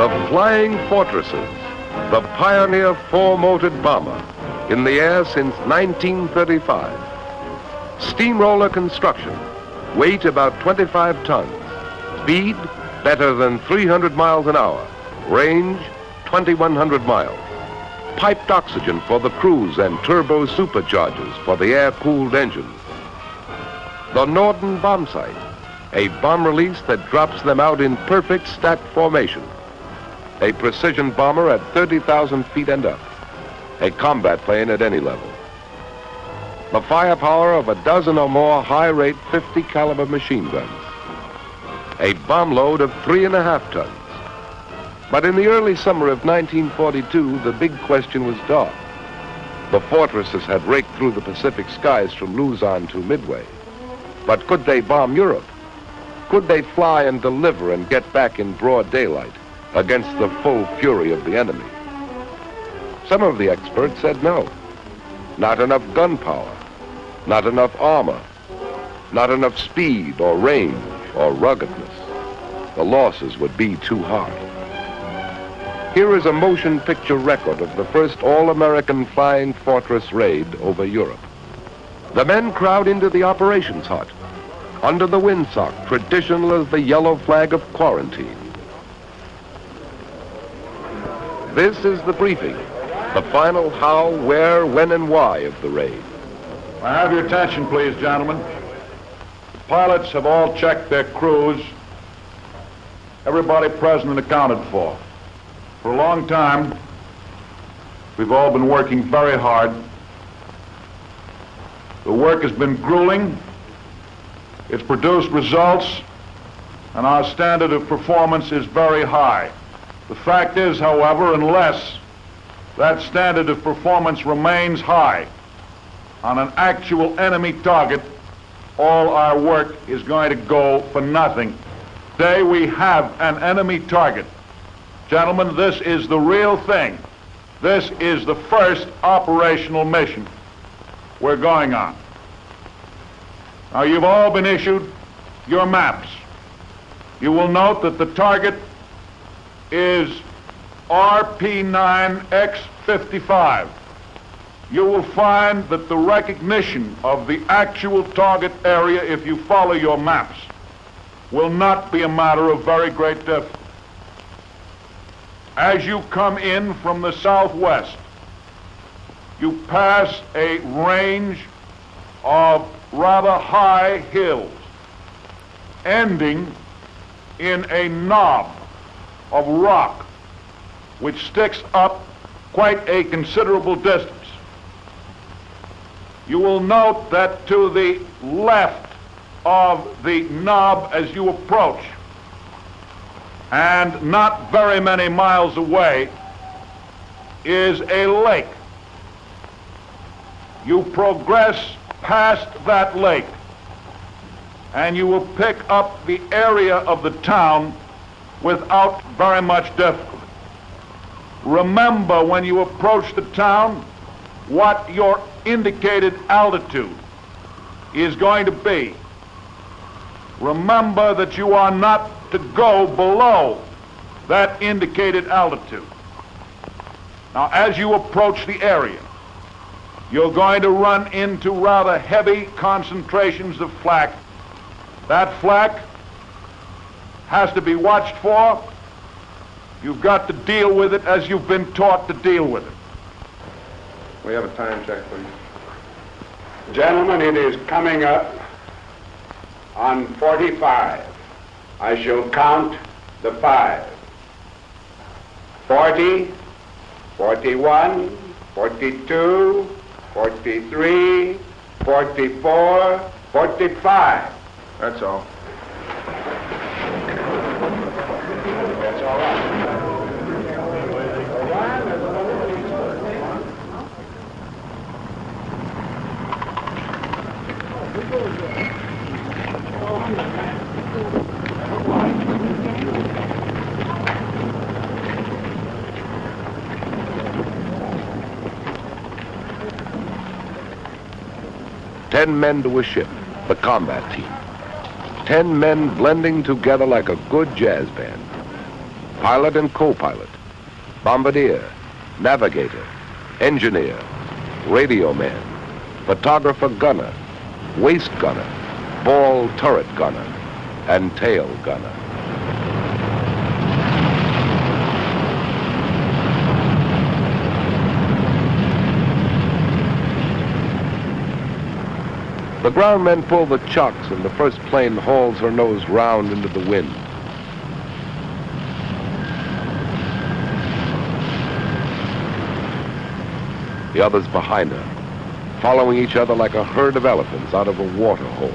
The Flying Fortresses, the pioneer four-motored bomber, in the air since 1935. Steamroller construction, weight about 25 tons, speed better than 300 miles an hour, range 2,100 miles. Piped oxygen for the crews and turbo superchargers for the air-cooled engines. The Norden bomb sight, a bomb release that drops them out in perfect stack formation. A precision bomber at 30,000 feet and up. A combat plane at any level. The firepower of a dozen or more high-rate 50 caliber machine guns. A bomb load of 3.5 tons. But in the early summer of 1942, the big question was dark. The Fortresses had raked through the Pacific skies from Luzon to Midway. But could they bomb Europe? Could they fly and deliver and get back in broad daylight against the full fury of the enemy? Some of the experts said no. Not enough gun power, not enough armor, not enough speed or range or ruggedness. The losses would be too hard. Here is a motion picture record of the first all-American Flying Fortress raid over Europe. The men crowd into the operations hut, under the windsock, traditional as the yellow flag of quarantine. This is the briefing, the final how, where, when, and why of the raid. I have your attention, please, gentlemen. The pilots have all checked their crews. Everybody present and accounted for. For a long time, we've all been working very hard. The work has been grueling. It's produced results, and our standard of performance is very high. The fact is, however, unless that standard of performance remains high on an actual enemy target, all our work is going to go for nothing. Today we have an enemy target. Gentlemen, this is the real thing. This is the first operational mission we're going on. Now, you've all been issued your maps. You will note that the target is RP9X55. You will find that the recognition of the actual target area, if you follow your maps, will not be a matter of very great difficulty. As you come in from the southwest, you pass a range of rather high hills, ending in a knob of rock which sticks up quite a considerable distance. You will note that to the left of the knob as you approach, and not very many miles away, is a lake. You progress past that lake, and you will pick up the area of the town without very much difficulty. Remember, when you approach the town, what your indicated altitude is going to be. Remember that you are not to go below that indicated altitude. Now, as you approach the area, you're going to run into rather heavy concentrations of flak. That flak has to be watched for. You've got to deal with it as you've been taught to deal with it. We have a time check, please. Gentlemen, it is coming up on 45. I shall count the 5. 40, 41, 42, 43, 44, 45. That's all. That's all right. Ten men to a ship, the combat team. 10 men blending together like a good jazz band. pilot and co-pilot, bombardier, navigator, engineer, radio man, photographer gunner, waist gunner, ball turret gunner, and tail gunner. The ground men pull the chocks and the first plane hauls her nose round into the wind. The others behind her, following each other like a herd of elephants out of a water hole.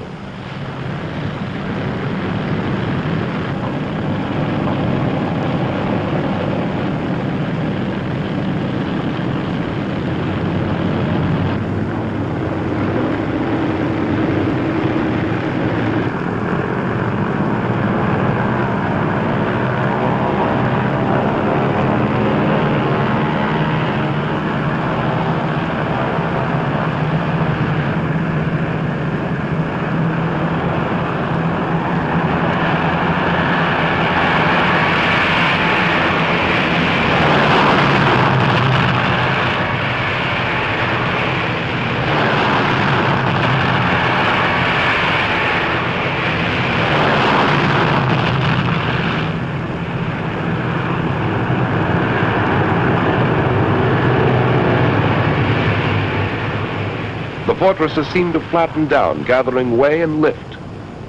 The fortresses seem to flatten down, gathering way and lift,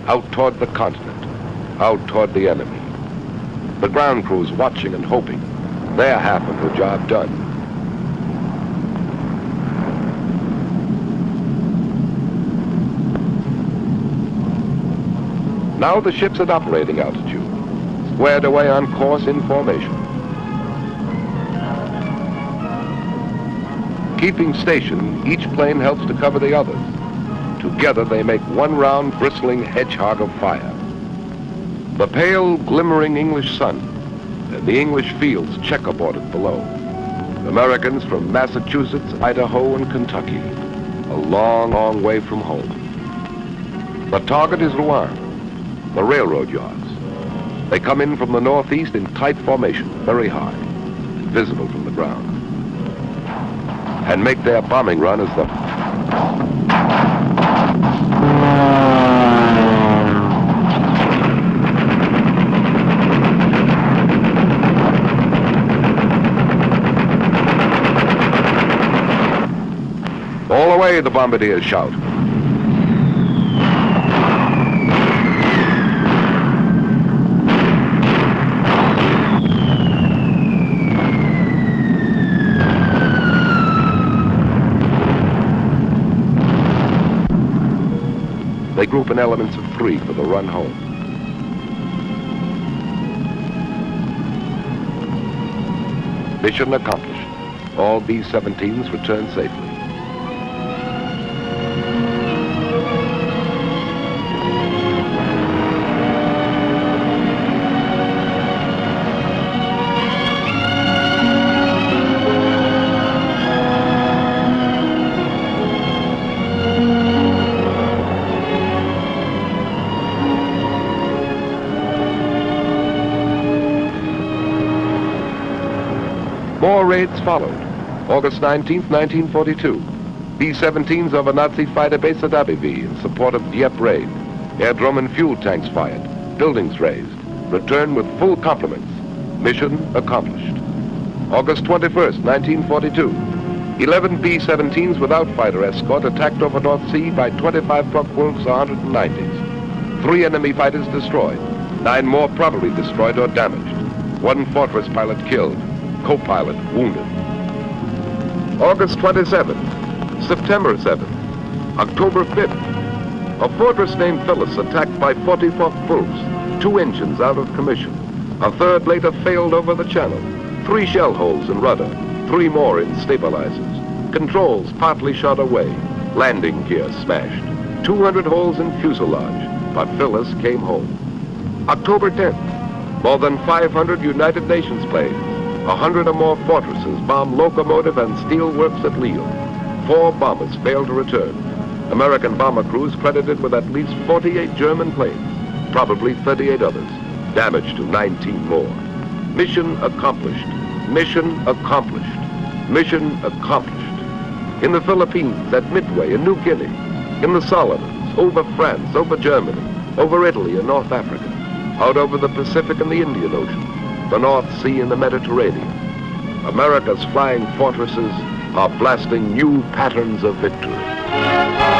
out toward the continent, out toward the enemy. The ground crews watching and hoping their half of the job done. Now the ship's at operating altitude, squared away on course in formation. Keeping station, each plane helps to cover the others. Together they make one round, bristling hedgehog of fire. The pale, glimmering English sun and the English fields checkerboarded below. Americans from Massachusetts, Idaho, and Kentucky, a long, long way from home. The target is Rouen, the railroad yards. They come in from the northeast in tight formation, very high, visible from the ground, and make their bombing run as the all away, the bombardiers shout. They group in elements of 3 for the run home. Mission accomplished. All B-17s return safely. More raids followed. August 19th, 1942. B-17s over Nazi fighter base at Abbeville in support of Dieppe raid. Aerodrome and fuel tanks fired. Buildings razed. Return with full complements. Mission accomplished. August 21st, 1942. 11 B-17s without fighter escort attacked over North Sea by 25 Focke-Wulfs 190s. 3 enemy fighters destroyed. 9 more probably destroyed or damaged. 1 fortress pilot killed. Co-pilot wounded. August 27th, September 7th, October 5th. A fortress named Phyllis attacked by 40 Focke-Wulfs, 2 engines out of commission. A third later failed over the channel. 3 shell holes in rudder, 3 more in stabilizers. Controls partly shot away. Landing gear smashed. 200 holes in fuselage, but Phyllis came home. October 10th, more than 500 United Nations planes, 100 or more fortresses bombed locomotive and steel works at Lille. 4 bombers failed to return. American bomber crews credited with at least 48 German planes, probably 38 others, damage to 19 more. Mission accomplished. Mission accomplished. Mission accomplished. In the Philippines, at Midway, in New Guinea, in the Solomons, over France, over Germany, over Italy and North Africa, out over the Pacific and the Indian Ocean, the North Sea and the Mediterranean. America's flying fortresses are blasting new patterns of victory.